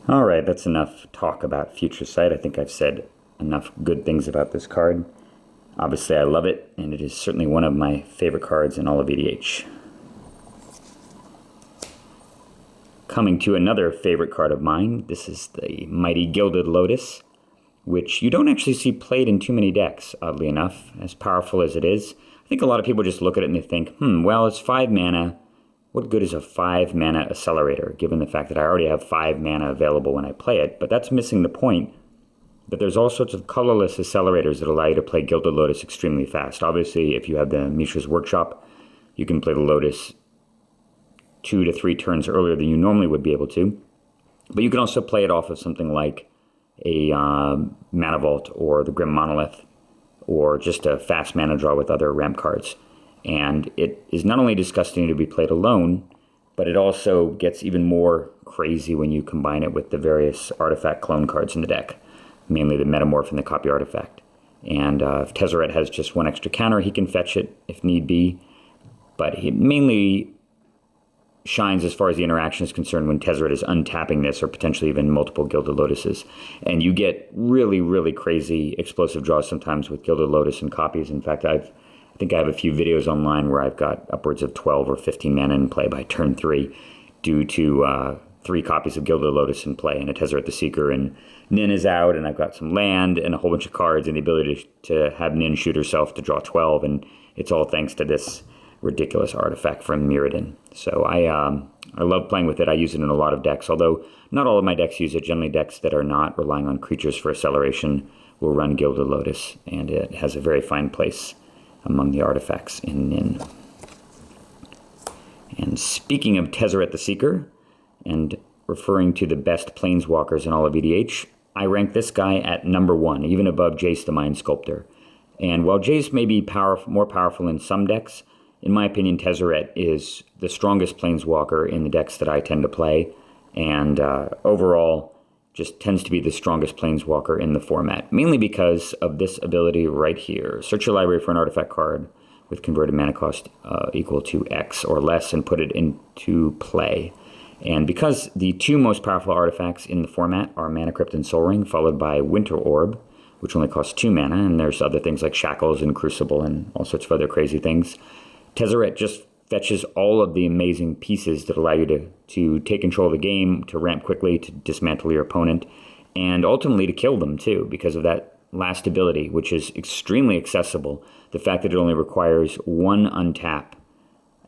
All right, that's enough talk about Future Sight. I think I've said enough good things about this card. Obviously, I love it, and it is certainly one of my favorite cards in all of EDH. Coming to another favorite card of mine, this is the mighty Gilded Lotus, which you don't actually see played in too many decks, oddly enough, as powerful as it is. I think a lot of people just look at it and they think, well, it's 5 mana. What good is a 5 mana accelerator, given the fact that I already have 5 mana available when I play it? But that's missing the point that there's all sorts of colorless accelerators that allow you to play Gilded Lotus extremely fast. Obviously, if you have the Mishra's Workshop, you can play the Lotus 2 to 3 turns earlier than you normally would be able to. But you can also play it off of something like a Mana Vault or the Grim Monolith, or just a fast mana draw with other ramp cards. And it is not only disgusting to be played alone, but it also gets even more crazy when you combine it with the various artifact clone cards in the deck, mainly the Metamorph and the Copy Artifact. And if Deseret has just one extra counter, he can fetch it if need be. But he mainly shines as far as the interaction is concerned when Deseret is untapping this, or potentially even multiple Gilded Lotuses. And you get really, really crazy explosive draws sometimes with Gilded Lotus and copies. In fact, I think I have a few videos online where I've got upwards of 12 or 15 mana in play by turn 3 due to 3 copies of Gilded Lotus in play and a Deseret the Seeker, and Nin is out, and I've got some land and a whole bunch of cards and the ability to have Nin shoot herself to draw 12, and it's all thanks to this ridiculous artifact from Mirrodin. So I love playing with it. I use it in a lot of decks, although not all of my decks use it. Generally, decks that are not relying on creatures for acceleration will run Gilded Lotus, and it has a very fine place among the artifacts in Nin. And speaking of Deseret the Seeker, and referring to the best planeswalkers in all of EDH, I rank this guy at number 1, even above Jace the Mind Sculptor. And while Jace may be more powerful in some decks, in my opinion, Deseret is the strongest planeswalker in the decks that I tend to play, and overall just tends to be the strongest planeswalker in the format, mainly because of this ability right here. Search your library for an artifact card with converted mana cost equal to X or less and put it into play. And because the 2 most powerful artifacts in the format are Mana Crypt and Sol Ring, followed by Winter Orb, which only costs 2 mana, and there's other things like Shackles and Crucible and all sorts of other crazy things, Deseret just fetches all of the amazing pieces that allow you to take control of the game, to ramp quickly, to dismantle your opponent, and ultimately to kill them too, because of that last ability, which is extremely accessible. The fact that it only requires 1 untap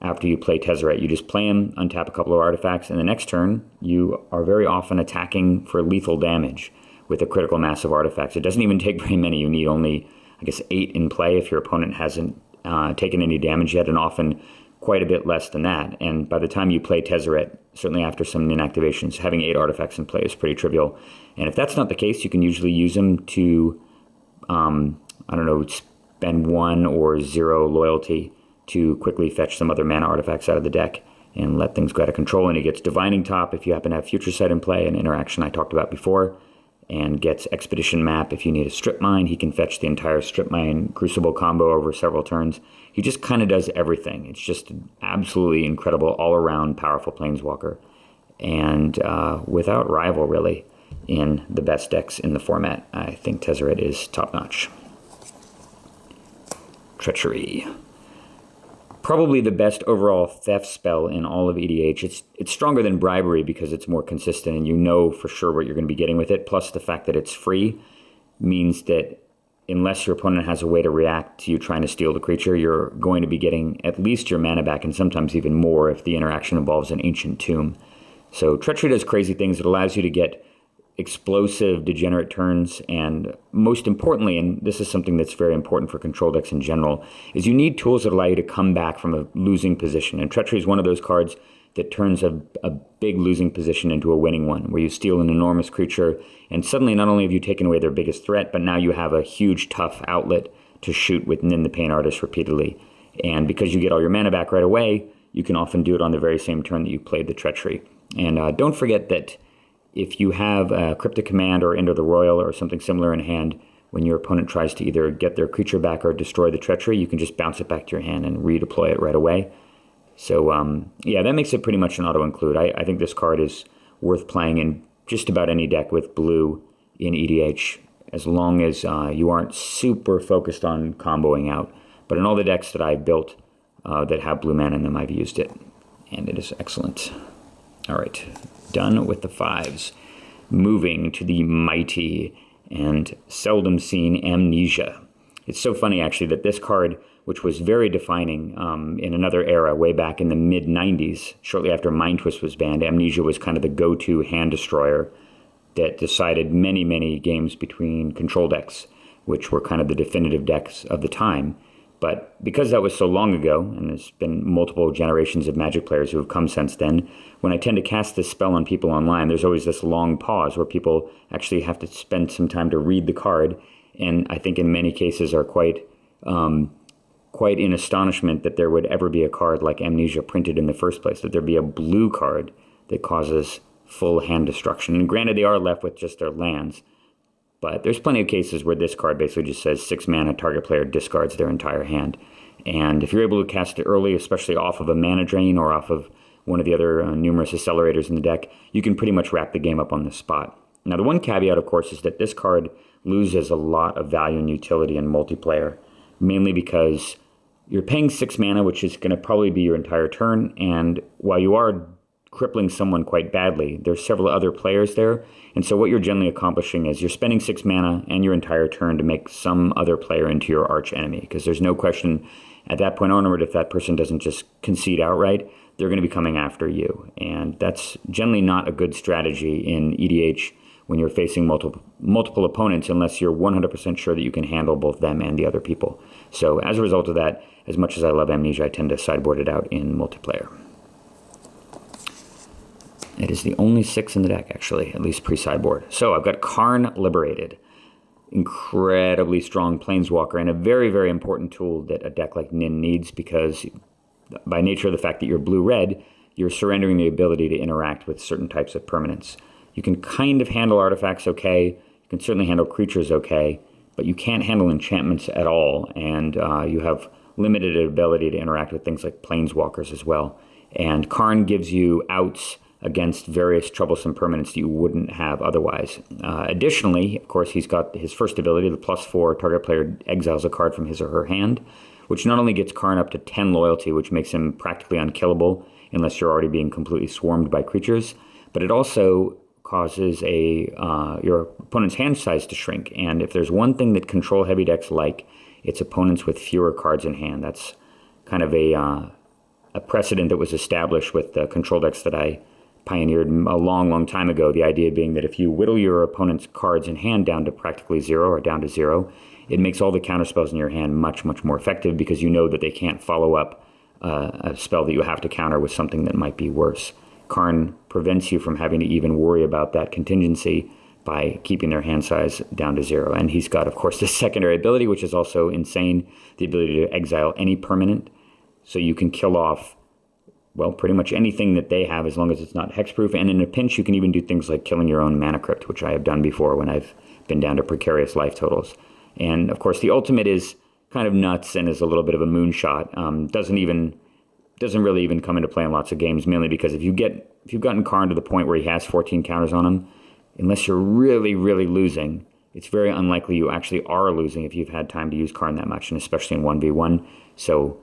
after you play Deseret. You just play him, untap a couple of artifacts, and the next turn you are very often attacking for lethal damage with a critical mass of artifacts. It doesn't even take very many. You need only, I guess, 8 in play if your opponent hasn't taken any damage yet, and often quite a bit less than that. And by the time you play Deseret, certainly after some inactivations, having 8 artifacts in play is pretty trivial. And if that's not the case, you can usually use them to, spend 1 or 0 loyalty to quickly fetch some other mana artifacts out of the deck and let things go out of control. And he gets Divining Top if you happen to have Future Sight in play, an interaction I talked about before, and gets Expedition Map if you need a Strip Mine. He can fetch the entire Strip Mine Crucible combo over several turns. He just kind of does everything. It's just an absolutely incredible, all-around powerful planeswalker, and without rival, really, in the best decks in the format. I think Deseret is top-notch. Treachery. Probably the best overall theft spell in all of EDH. It's stronger than Bribery because it's more consistent and you know for sure what you're going to be getting with it. Plus the fact that it's free means that unless your opponent has a way to react to you trying to steal the creature, you're going to be getting at least your mana back, and sometimes even more if the interaction involves an Ancient Tomb. So Treachery does crazy things. It allows you to get explosive, degenerate turns, and most importantly, and this is something that's very important for control decks in general, is you need tools that allow you to come back from a losing position. And Treachery is one of those cards that turns a big losing position into a winning one, where you steal an enormous creature, and suddenly not only have you taken away their biggest threat, but now you have a huge, tough outlet to shoot with Nin the Pain Artist repeatedly. And because you get all your mana back right away, you can often do it on the very same turn that you played the Treachery. And don't forget that if you have a Cryptic Command or Enter the Royal or something similar in hand, when your opponent tries to either get their creature back or destroy the Treachery, you can just bounce it back to your hand and redeploy it right away. So, yeah, that makes it pretty much an auto-include. I think this card is worth playing in just about any deck with blue in EDH, as long as you aren't super focused on comboing out. But in all the decks that I've built that have blue mana in them, I've used it, and it is excellent. All right, done with the 5s. Moving to the mighty and seldom seen Amnesia. It's so funny, actually, that this card, which was very defining in another era way back in the mid-90s, shortly after Mind Twist was banned, Amnesia was kind of the go-to hand destroyer that decided many, many games between control decks, which were kind of the definitive decks of the time. But because that was so long ago, and there's been multiple generations of Magic players who have come since then, when I tend to cast this spell on people online, there's always this long pause where people actually have to spend some time to read the card, and I think in many cases are quite in astonishment that there would ever be a card like Amnesia printed in the first place, that there'd be a blue card that causes full hand destruction. And granted, they are left with just their lands, but there's plenty of cases where this card basically just says 6 mana, target player discards their entire hand. And if you're able to cast it early, especially off of a mana drain or off of one of the other numerous accelerators in the deck, you can pretty much wrap the game up on the spot. Now, the one caveat, of course, is that this card loses a lot of value and utility in multiplayer, mainly because you're paying 6 mana, which is going to probably be your entire turn, and while you are crippling someone quite badly, there's several other players there, and so what you're generally accomplishing is you're spending 6 mana and your entire turn to make some other player into your arch enemy, because there's no question at that point onward, if that person doesn't just concede outright, they're going to be coming after you, and that's generally not a good strategy in EDH when you're facing multiple opponents, unless you're 100% sure that you can handle both them and the other people. So as a result of that, as much as I love Amnesia, I tend to sideboard it out in multiplayer. It is the only 6 in the deck, actually, at least pre-sideboard. So I've got Karn Liberated. Incredibly strong Planeswalker, and a very, very important tool that a deck like Nin needs, because by nature of the fact that you're blue-red, you're surrendering the ability to interact with certain types of permanents. You can kind of handle artifacts okay, you can certainly handle creatures okay, but you can't handle enchantments at all, and you have limited ability to interact with things like Planeswalkers as well. And Karn gives you outs against various troublesome permanents that you wouldn't have otherwise. Additionally, of course, he's got his first ability, the +4, target player exiles a card from his or her hand, which not only gets Karn up to 10 loyalty, which makes him practically unkillable unless you're already being completely swarmed by creatures, but it also causes your opponent's hand size to shrink. And if there's one thing that control-heavy decks like, it's opponents with fewer cards in hand. That's kind of a precedent that was established with the control decks that I pioneered a long, long time ago. The idea being that if you whittle your opponent's cards in hand down to practically 0 or down to 0, it makes all the counterspells in your hand much, much more effective, because you know that they can't follow up a spell that you have to counter with something that might be worse. Karn prevents you from having to even worry about that contingency by keeping their hand size down to 0. And he's got, of course, this secondary ability, which is also insane, the ability to exile any permanent. So you can kill off, well, pretty much anything that they have, as long as it's not hexproof. And in a pinch, you can even do things like killing your own mana crypt, which I have done before when I've been down to precarious life totals. And of course, the ultimate is kind of nuts and is a little bit of a moonshot. Doesn't really even come into play in lots of games, mainly because if you've gotten Karn to the point where he has 14 counters on him, unless you're really, really losing, it's very unlikely you actually are losing if you've had time to use Karn that much, and especially in 1v1. So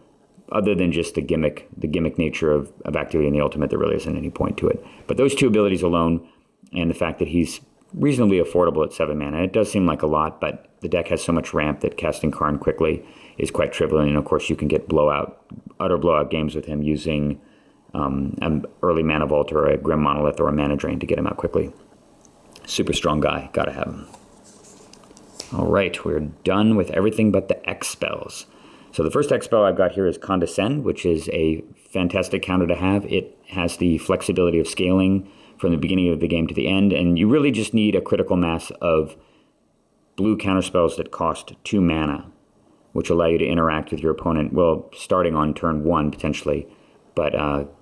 other than just the gimmick nature of activity in the ultimate, there really isn't any point to it. But those two abilities alone, and the fact that he's reasonably affordable at 7 mana, it does seem like a lot, but the deck has so much ramp that casting Karn quickly is quite trivial. And of course, you can get utter blowout games with him using an early Mana Vault or a Grim Monolith or a Mana Drain to get him out quickly. Super strong guy, gotta have him. All right, we're done with everything but the X spells. So the first X spell I've got here is Condescend, which is a fantastic counter to have. It has the flexibility of scaling from the beginning of the game to the end, and you really just need a critical mass of blue counterspells that cost 2 mana, which allow you to interact with your opponent, well, starting on turn 1 potentially, but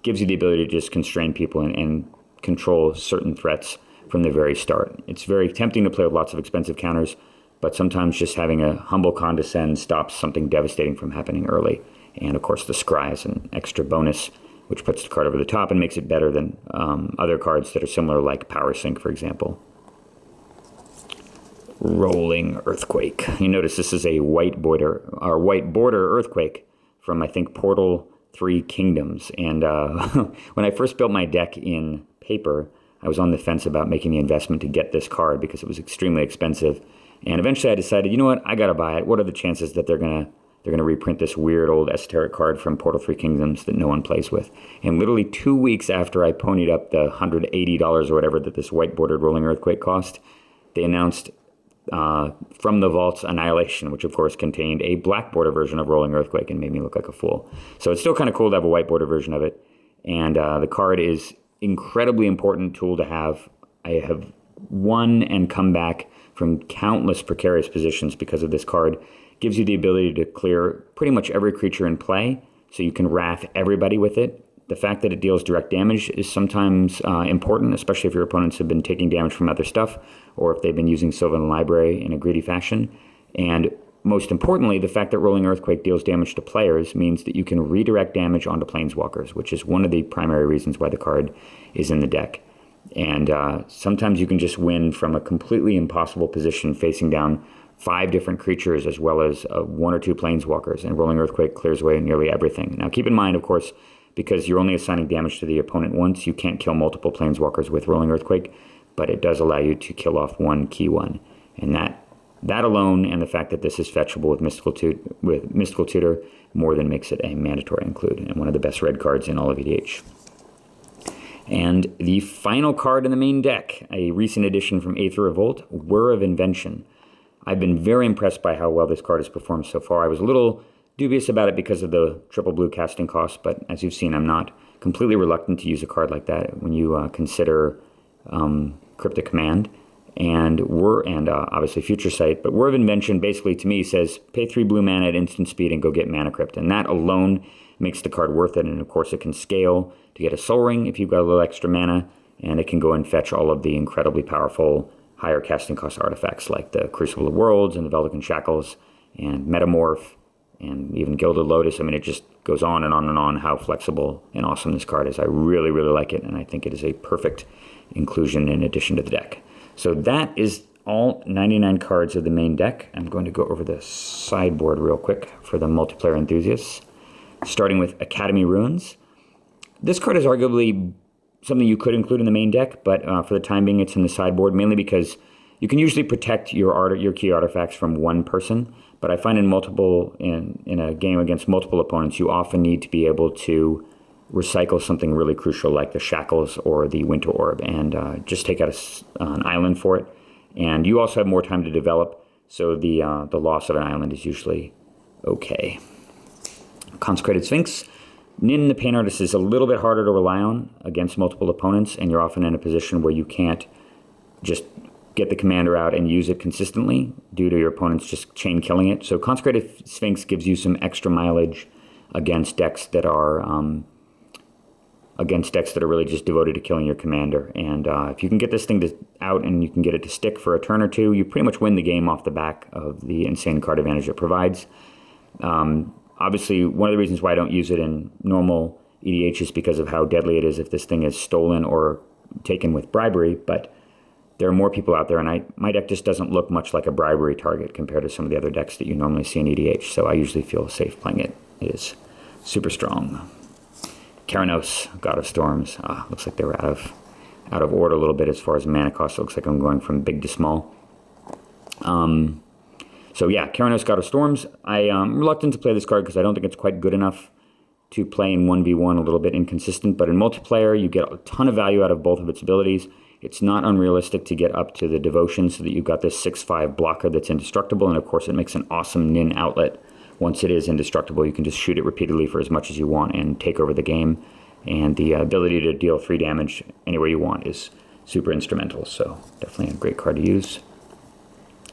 gives you the ability to just constrain people and control certain threats from the very start. It's very tempting to play with lots of expensive counters, but sometimes just having a humble Condescend stops something devastating from happening early. And of course, the Scry is an extra bonus, which puts the card over the top and makes it better than other cards that are similar, like Power Sink, for example. Rolling Earthquake. You notice this is a white border Earthquake from, I think, Portal 3 Kingdoms. And when I first built my deck in paper, I was on the fence about making the investment to get this card because it was extremely expensive. And eventually I decided, you know what, I gotta buy it. What are the chances that they're gonna reprint this weird old esoteric card from Portal 3 Kingdoms that no one plays with? And literally 2 weeks after I ponied up the $180 or whatever that this white bordered Rolling Earthquake cost, they announced From the Vault's Annihilation, which of course contained a black border version of Rolling Earthquake and made me look like a fool. So it's still kind of cool to have a white border version of it. And the card is incredibly important tool to have. I have won and come back from countless precarious positions because of this card. Gives you the ability to clear pretty much every creature in play, so you can wrath everybody with it. The fact that it deals direct damage is sometimes important, especially if your opponents have been taking damage from other stuff, or if they've been using Sylvan Library in a greedy fashion. And most importantly, the fact that Rolling Earthquake deals damage to players means that you can redirect damage onto Planeswalkers, which is one of the primary reasons why the card is in the deck. And sometimes you can just win from a completely impossible position facing down 5 different creatures as well as 1 or 2 Planeswalkers, and Rolling Earthquake clears away nearly everything. Now keep in mind, of course, because you're only assigning damage to the opponent once, you can't kill multiple Planeswalkers with Rolling Earthquake, but it does allow you to kill off one key one. And that alone, and the fact that this is fetchable with Mystical Tutor, more than makes it a mandatory include, and one of the best red cards in all of EDH. And the final card in the main deck, a recent addition from Aether Revolt, Whir of Invention. I've been very impressed by how well this card has performed so far. I was a little dubious about it because of the triple blue casting cost, but as you've seen, I'm not completely reluctant to use a card like that when you consider Cryptic Command and obviously Future Sight. But Whir of Invention basically to me says pay 3 blue mana at instant speed and go get Mana Crypt, and that alone makes the card worth it. And of course it can scale to get a Soul Ring if you've got a little extra mana, and it can go and fetch all of the incredibly powerful higher casting cost artifacts like the Crucible of Worlds and the Veldican Shackles and Metamorph and even Gilded Lotus. I mean, it just goes on and on and on how flexible and awesome this card is. I really, really like it, and I think it is a perfect inclusion in addition to the deck. So that is all 99 cards of the main deck. I'm going to go over the sideboard real quick for the multiplayer enthusiasts, starting with Academy Ruins. This card is arguably something you could include in the main deck, but for the time being, it's in the sideboard, mainly because you can usually protect your key artifacts from one person, but I find in a game against multiple opponents, you often need to be able to recycle something really crucial like the Shackles or the Winter Orb, and just take out an island for it. And you also have more time to develop, so the loss of an island is usually okay. Consecrated Sphinx. Nin the Pain Artist is a little bit harder to rely on against multiple opponents, and you're often in a position where you can't just get the commander out and use it consistently due to your opponents just chain killing it. So Consecrated Sphinx gives you some extra mileage against decks that are really just devoted to killing your commander. And if you can get this thing out and you can get it to stick for a turn or two, you pretty much win the game off the back of the insane card advantage it provides. Obviously, one of the reasons why I don't use it in normal EDH is because of how deadly it is if this thing is stolen or taken with bribery, but there are more people out there, and my deck just doesn't look much like a bribery target compared to some of the other decks that you normally see in EDH, so I usually feel safe playing it. It is super strong. Keranos, God of Storms. Looks like they were out of order a little bit as far as mana cost. It looks like I'm going from big to small. So yeah, Keranos, God of Storms. I am reluctant to play this card because I don't think it's quite good enough to play in 1v1, a little bit inconsistent. But in multiplayer, you get a ton of value out of both of its abilities. It's not unrealistic to get up to the Devotion so that you've got this 6/5 blocker that's indestructible. And of course, it makes an awesome Nin outlet. Once it is indestructible, you can just shoot it repeatedly for as much as you want and take over the game. And the ability to deal 3 damage anywhere you want is super instrumental. So definitely a great card to use.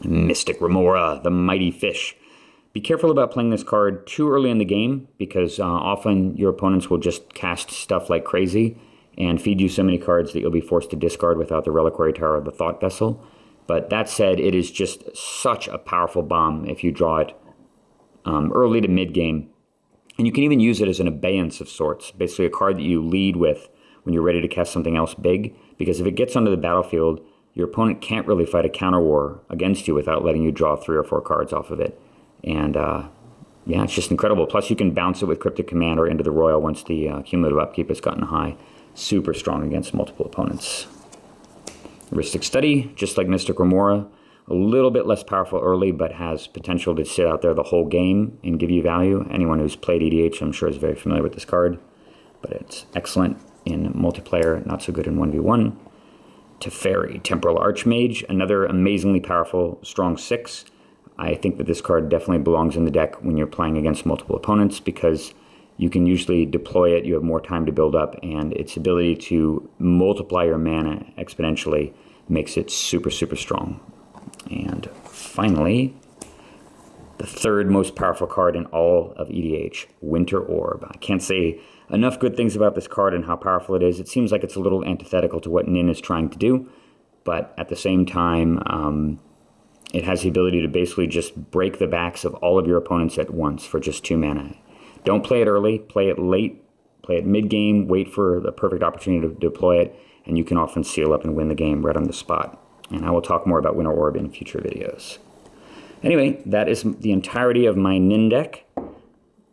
Mystic Remora, the Mighty Fish. Be careful about playing this card too early in the game because often your opponents will just cast stuff like crazy and feed you so many cards that you'll be forced to discard without the Reliquary Tower or the Thought Vessel. But that said, it is just such a powerful bomb if you draw it early to mid-game And you can even use it as an abeyance of sorts, basically a card that you lead with when you're ready to cast something else big, because if it gets onto the battlefield, your opponent can't really fight a counter war against you without letting you draw 3 or 4 cards off of it. And yeah, it's just incredible. Plus you can bounce it with Cryptic Command or into the Royal once the cumulative upkeep has gotten high. Super strong against multiple opponents. Heuristic Study, just like Mystic Remora, a little bit less powerful early, but has potential to sit out there the whole game and give you value. Anyone who's played EDH, I'm sure, is very familiar with this card, but it's excellent in multiplayer, not so good in 1v1. Teferi, Temporal Archmage, another amazingly powerful, strong 6. I think that this card definitely belongs in the deck when you're playing against multiple opponents because you can usually deploy it, you have more time to build up, and its ability to multiply your mana exponentially makes it super, super strong. And finally, the third most powerful card in all of EDH, Winter Orb. I can't say enough good things about this card and how powerful it is. It seems like it's a little antithetical to what Nin is trying to do, but at the same time, it has the ability to basically just break the backs of all of your opponents at once for just 2 mana. Don't play it early, play it late, play it mid-game, wait for the perfect opportunity to deploy it, and you can often seal up and win the game right on the spot. And I will talk more about Winter Orb in future videos. Anyway, that is the entirety of my Nin deck,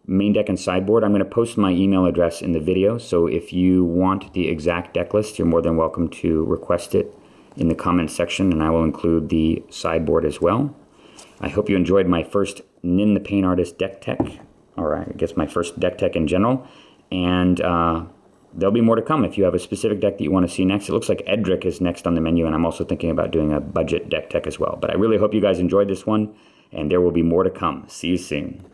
main deck and sideboard. I'm going to post my email address in the video, so if you want the exact deck list, you're more than welcome to request it in the comments section, and I will include the sideboard as well. I hope you enjoyed my first Nin the Paint Artist deck tech, or I guess my first deck tech in general, and there'll be more to come if you have a specific deck that you want to see next. It looks like Edric is next on the menu, and I'm also thinking about doing a budget deck tech as well. But I really hope you guys enjoyed this one, and there will be more to come. See you soon.